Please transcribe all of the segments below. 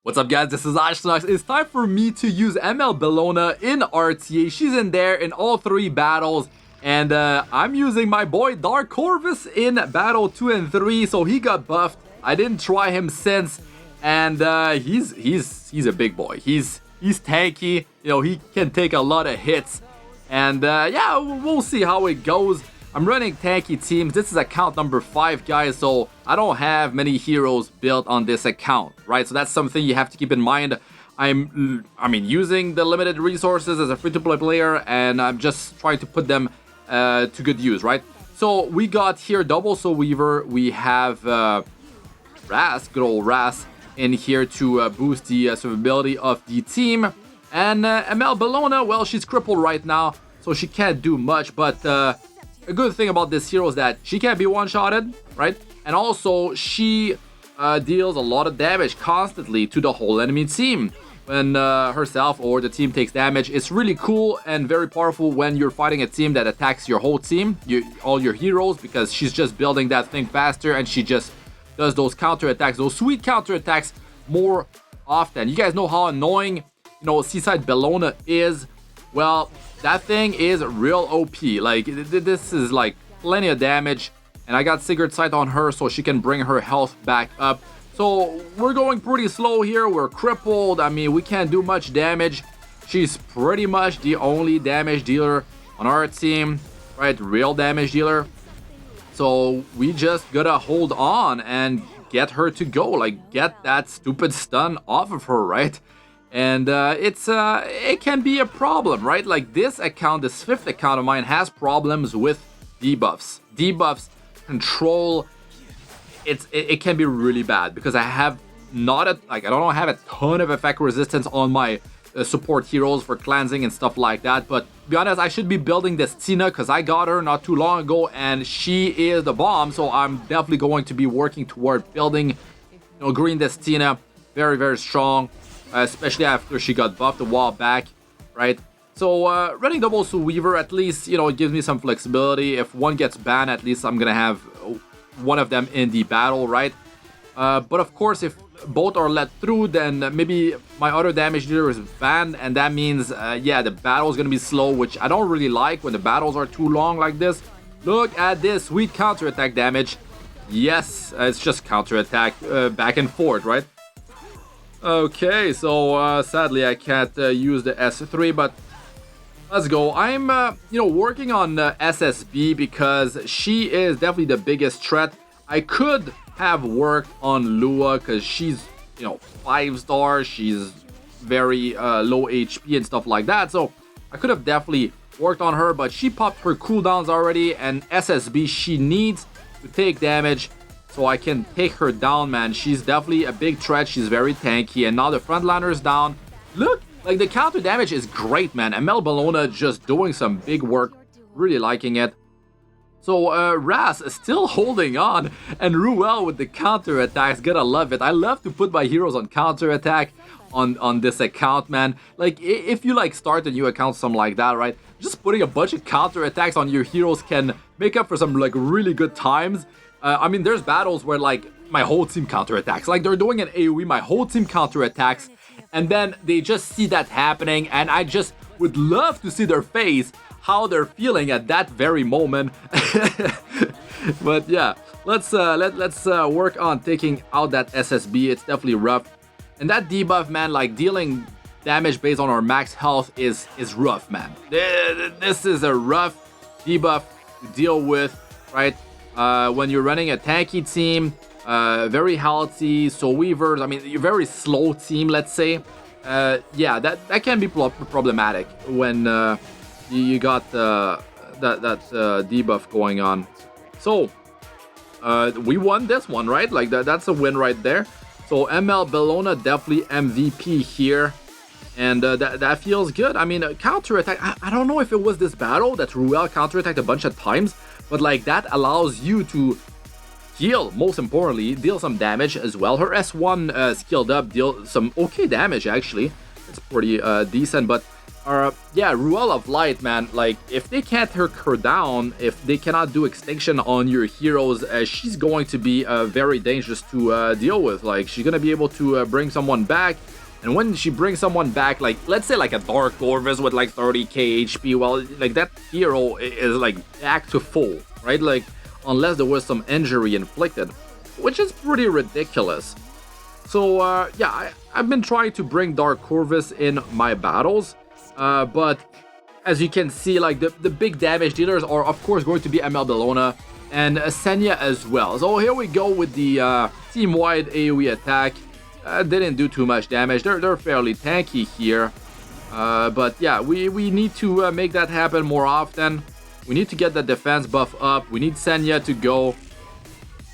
What's up guys, this is Astranox. It's time for me to use ML Bellona in RTA. She's in there in all 3 battles. And I'm using my boy Dark Corvus in battle 2 and 3. So he got buffed. I didn't try him since. And he's a big boy. He's tanky. You know, he can take a lot of hits. And yeah, we'll see how it goes. I'm running tanky teams. This is account number 5, guys, so I don't have many heroes built on this account, right? So that's something you have to keep in mind. I mean, using the limited resources as a free-to-play player, and I'm just trying to put them to good use, right? So we got here Double Soul Weaver. We have Ras, good old Ras, in here to boost the survivability of the team. And ML Bellona, well, she's crippled right now, so she can't do much, but a good thing about this hero is that she can't be one-shotted, right? And also, she deals a lot of damage constantly to the whole enemy team. When herself or the team takes damage, it's really cool and very powerful when you're fighting a team that attacks your whole team, all your heroes, because she's just building that thing faster and she just does those counter-attacks, those sweet counter-attacks more often. You guys know how annoying, you know, Seaside Bellona is. Well, that thing is real OP. Like, this is like plenty of damage. And I got Sigurd Sight on her so she can bring her health back up. So we're going pretty slow here. We're crippled. I mean, we can't do much damage. She's pretty much the only damage dealer on our team, right? Real damage dealer. So we just gotta hold on and get her to go. Like, get that stupid stun off of her, right? And it can be a problem, right? Like this account, this 5th account of mine, has problems with debuffs. Debuffs control. It can be really bad because I have I don't have a ton of effect resistance on my support heroes for cleansing and stuff like that. But to be honest, I should be building this Tina because I got her not too long ago and she is the bomb. So I'm definitely going to be working toward building, you know, green this Tina. Very, very strong. Especially after she got buffed a while back, right? So running Double Soul Weaver, at least, you know, it gives me some flexibility. If one gets banned, at least I'm gonna have one of them in the battle, right? But of course, if both are let through, then maybe my other damage dealer is banned, and that means, yeah, the battle is gonna be slow, which I don't really like when the battles are too long like this. Look at this sweet counter-attack damage. Yes, it's just counter-attack back and forth, right? Okay, so sadly I can't use the S3, but let's go. I'm, you know, working on SSB because she is definitely the biggest threat. I could have worked on Lua because she's, you know, 5-star. She's very low HP and stuff like that. So I could have definitely worked on her, but she popped her cooldowns already, and SSB, she needs to take damage. So I can take her down, man. She's definitely a big threat. She's very tanky. And now the frontliner is down. Look, like the counter damage is great, man. ML Bellona just doing some big work. Really liking it. So Ras is still holding on. And Ruel with the counter attacks. Gotta love it. I love to put my heroes on counter attack on this account, man. Like if you like start a new account, something like that, right? Just putting a bunch of counter attacks on your heroes can make up for some like really good times. I mean, there's battles where, like, my whole team counterattacks. Like, they're doing an AoE, my whole team counterattacks, and then they just see that happening, and I just would love to see their face, how they're feeling at that very moment. But yeah, let's work on taking out that SSB. It's definitely rough. And that debuff, man, like, dealing damage based on our max health is rough, man. This is a rough debuff to deal with, right? When you're running a tanky team, very healthy, Soul Weavers, I mean, you're a very slow team, let's say. Yeah, that can be problematic when you got that debuff going on. So, we won this one, right? Like, that's a win right there. So, ML Bellona definitely MVP here. And that feels good. I mean, counterattack, I don't know if it was this battle that Ruel counterattacked a bunch of times, but like that allows you to heal, most importantly, deal some damage as well. Her S1 skilled up, deal some okay damage actually. It's pretty decent, but Yeah, Ruel of Light, man. Like, if they can't take her down, if they cannot do extinction on your heroes, she's going to be very dangerous to deal with. Like, she's gonna be able to bring someone back, and when she brings someone back, like, let's say like a Dark Corvus with like 30k HP, well, like that hero is like back to full, right? Like, unless there was some injury inflicted, which is pretty ridiculous. So yeah, I've been trying to bring Dark Corvus in my battles. But as you can see, like the big damage dealers are of course going to be ML Bellona and Senya as well. So here we go with the team-wide AoE attack. Didn't do too much damage. They're fairly tanky here. But yeah, we need to make that happen more often. We need to get the defense buff up. We need Senya to go.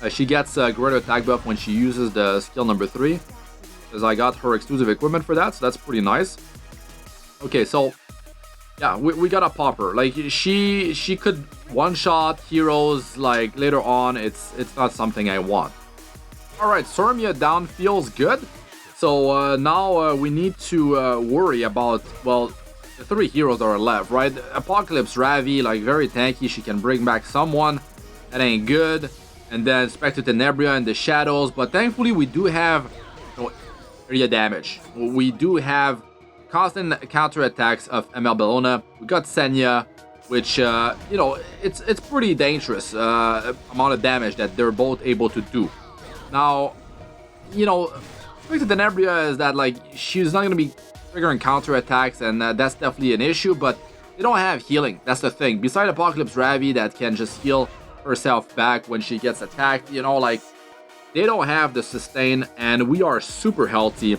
She gets a greater attack buff when she uses the skill number 3. Because I got her exclusive equipment for that, so that's pretty nice. Okay, so yeah, we gotta pop her. Like, she could one-shot heroes like later on. It's not something I want. All right, Sormia down feels good. So now we need to worry about, well, the 3 heroes that are left, right? Apocalypse Ravi, like very tanky. She can bring back someone. That ain't good. And then Spectre Tenebria in the shadows. But thankfully we do have area damage. We do have constant counterattacks of ML Bellona. We got Senya, which, you know, it's pretty dangerous amount of damage that they're both able to do. Now, you know, Spectre Tenebria is that, like, she's not going to be triggering counterattacks, and that's definitely an issue, but they don't have healing. That's the thing. Beside Apocalypse Ravi that can just heal herself back when she gets attacked, you know, like, they don't have the sustain, and we are super healthy.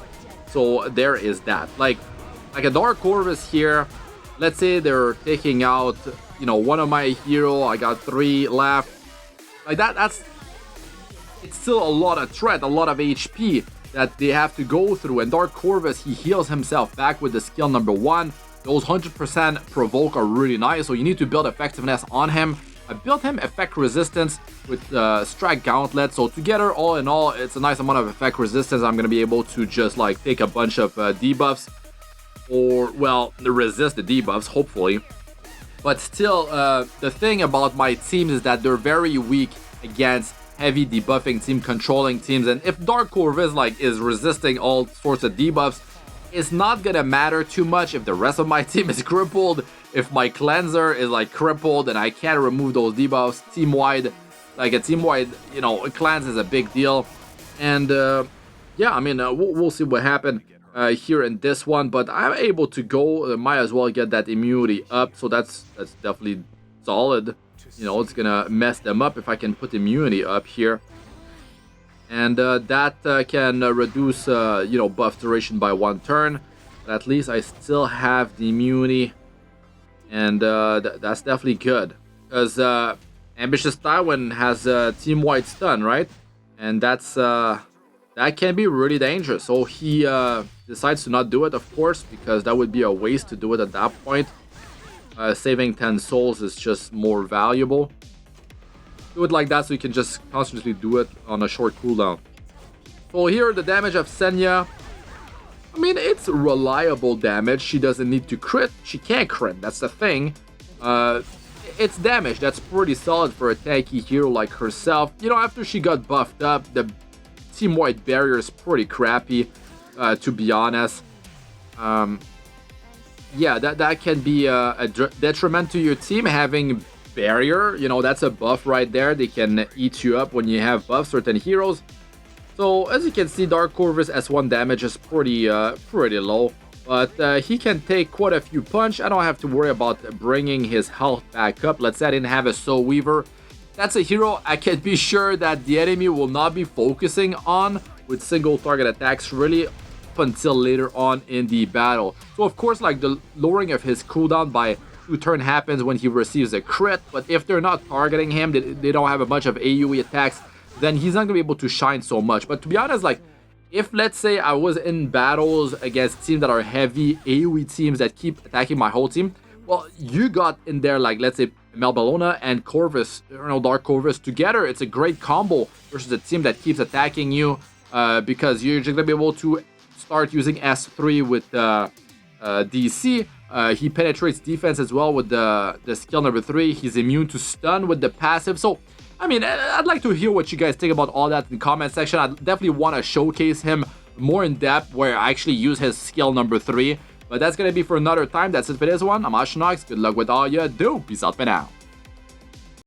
So there is that. Like a Dark Corvus here, let's say they're taking out, you know, one of my hero. I got 3 left. Like it's still a lot of threat, a lot of HP that they have to go through. And Dark Corvus, he heals himself back with the skill number 1. Those 100% provoke are really nice, so you need to build effectiveness on him. I built him effect resistance with Strike Gauntlet, so together, all in all, it's a nice amount of effect resistance. I'm going to be able to just like take a bunch of debuffs, or, well, resist the debuffs, hopefully. But still, the thing about my teams is that they're very weak against heavy debuffing team, controlling teams, and if Dark Corvus like is resisting all sorts of debuffs, it's not gonna matter too much if the rest of my team is crippled. If my cleanser is like crippled and I can't remove those debuffs team-wide, like a team-wide, you know, cleanse is a big deal. And yeah, I mean, we'll see what happened here in this one, but I'm able to go, might as well get that immunity up, so that's definitely solid. You know, it's gonna mess them up if I can put immunity up here. And that can reduce, you know, buff duration by 1 turn. But at least I still have the immunity. And that's definitely good. Because Ambitious Tywin has team-wide stun, right? And that's that can be really dangerous. So he decides to not do it, of course, because that would be a waste to do it at that point. Saving 10 souls is just more valuable. Do it like that so you can just constantly do it on a short cooldown. So here, the damage of Senya, I mean, it's reliable damage. She doesn't need to crit. She can't crit, that's the thing. It's damage that's pretty solid for a tanky hero like herself. You know, after she got buffed up, the team-wide barrier is pretty crappy, to be honest. Yeah, that can be a detriment to your team, having barrier. You know, that's a buff right there. They can eat you up when you have buff certain heroes. So as you can see, Dark Corvus S1 damage is pretty low, but he can take quite a few punch. I don't have to worry about bringing his health back up. Let's say I didn't have a Soul Weaver. That's a hero I can be sure that the enemy will not be focusing on with single target attacks really up until later on in the battle. So of course, like, the lowering of his cooldown by 2 turn happens when he receives a crit, but if they're not targeting him, they don't have a bunch of AoE attacks, then he's not gonna be able to shine so much. But to be honest, like, if let's say I was in battles against teams that are heavy AoE teams that keep attacking my whole team, well, you got in there, like, let's say ML Bellona and Corvus, you know, Dark Corvus together, it's a great combo versus a team that keeps attacking you, because you're just gonna be able to start using S3 with DC, He penetrates defense as well with the skill number 3. He's immune to stun with the passive. So, I mean, I'd like to hear what you guys think about all that in the comment section. I definitely want to showcase him more in depth where I actually use his skill number 3. But that's going to be for another time. That's it for this one. I'm Astranox. Good luck with all you do. Peace out for now.